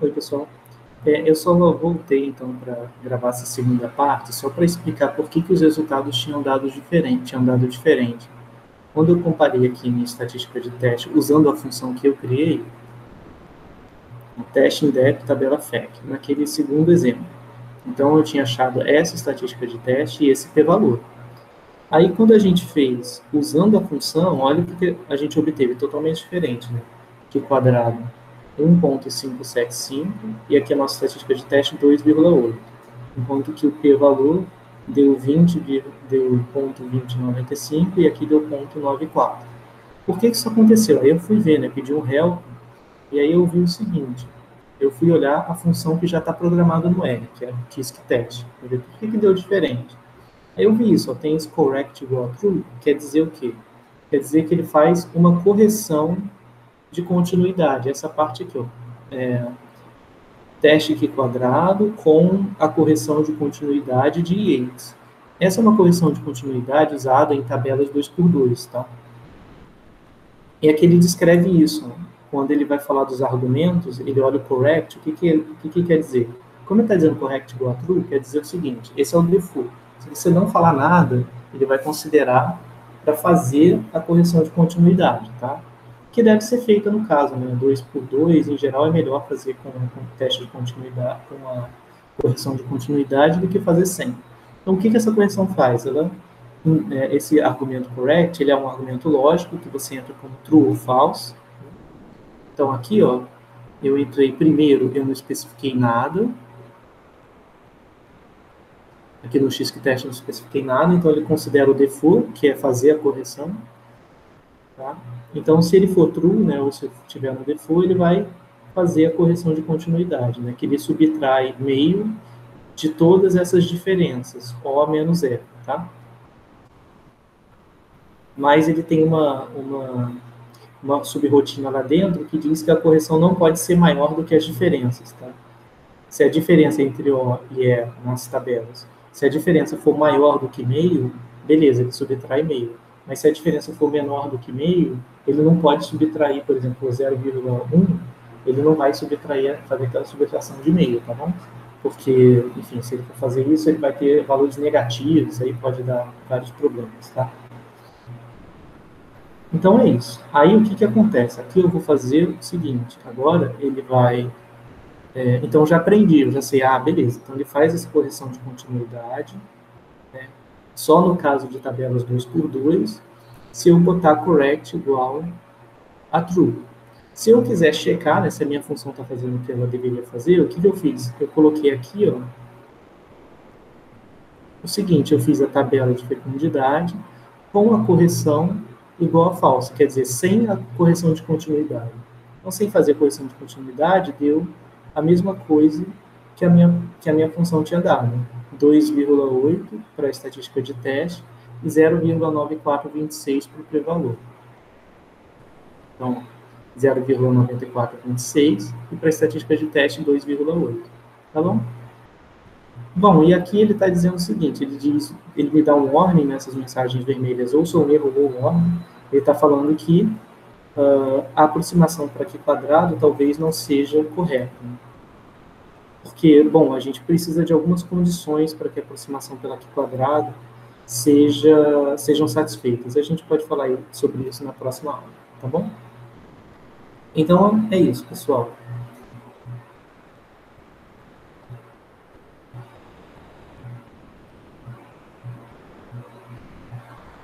Oi, pessoal. Eu só voltei, então, para gravar essa segunda parte, só para explicar por que os resultados tinham dado diferente. Quando eu comparei aqui minha estatística de teste usando a função que eu criei, o teste INDEP tabela FEC, naquele segundo exemplo. Então, eu tinha achado essa estatística de teste e esse p-valor. Aí, quando a gente fez usando a função, olha o que a gente obteve, totalmente diferente, né? Que quadrado 1,575 e aqui a nossa estatística de teste 2,8. Enquanto que o p-valor deu 0,2095 e aqui deu 0,94. Por que isso aconteceu? Aí eu fui ver, né? Pedi um help e aí eu vi o seguinte. Eu fui olhar a função que já está programada no R, que é o KISC-test. Por que deu diferente? Aí eu vi isso, ó, tem esse correct igual a true, quer dizer o quê? Quer dizer que ele faz uma correção de continuidade, essa parte aqui, ó. Teste aqui quadrado com a correção de continuidade de Yates. Essa é uma correção de continuidade usada em tabelas 2x2, tá? E aqui ele descreve isso, né? Quando ele vai falar dos argumentos, ele olha o correct, o que quer dizer? Como ele está dizendo correct igual a true, quer dizer o seguinte, esse é o default. Se você não falar nada, ele vai considerar para fazer a correção de continuidade, tá? Que deve ser feita no caso, né? 2x2, em geral, é melhor fazer com teste de continuidade, com uma correção de continuidade, do que fazer sem. Então, o que essa correção faz? Esse argumento correct, ele é um argumento lógico, que você entra como true ou false. Então, aqui, ó, eu entrei primeiro, eu não especifiquei nada. Aqui no XKTest eu não especifiquei nada, então ele considera o default, que é fazer a correção. Tá? Então, se ele for true, né, ou se tiver no default, ele vai fazer a correção de continuidade, né, que ele subtrai meio de todas essas diferenças, O menos E, tá? Mas ele tem uma subrotina lá dentro que diz que a correção não pode ser maior do que as diferenças, tá? Se a diferença entre O e E nas tabelas, se a diferença for maior do que meio, beleza, ele subtrai meio. Mas se a diferença for menor do que meio, ele não pode subtrair, por exemplo, 0,1, ele não vai subtrair, fazer aquela subtração de meio, tá bom? Porque, enfim, se ele for fazer isso, ele vai ter valores negativos, aí pode dar vários problemas, tá? Então é isso. Aí o que acontece? Aqui eu vou fazer o seguinte, agora ele vai... então eu já aprendi, eu já sei, beleza, então ele faz essa correção de continuidade, né, só no caso de tabelas 2x2, se eu botar correct igual a true. Se eu quiser checar, né, se a minha função está fazendo o que ela deveria fazer, o que eu fiz? Eu coloquei aqui, ó, o seguinte, eu fiz a tabela de fecundidade com a correção igual a falsa, quer dizer, sem a correção de continuidade. Então, sem fazer correção de continuidade, deu a mesma coisa que a minha função tinha dado. 2,8 para a estatística de teste e 0,9426 para o p-valor. Então, 0,9426 e para a estatística de teste 2,8. Tá bom? Bom, e aqui ele está dizendo o seguinte, ele me dá um warning nessas mensagens vermelhas, ou sou um erro ou um warning. Ele está falando que a aproximação para aqui quadrado talvez não seja correta. Né? Porque, bom, a gente precisa de algumas condições para que a aproximação pela aqui quadrado sejam satisfeitas. A gente pode falar sobre isso na próxima aula, tá bom? Então, é isso, pessoal.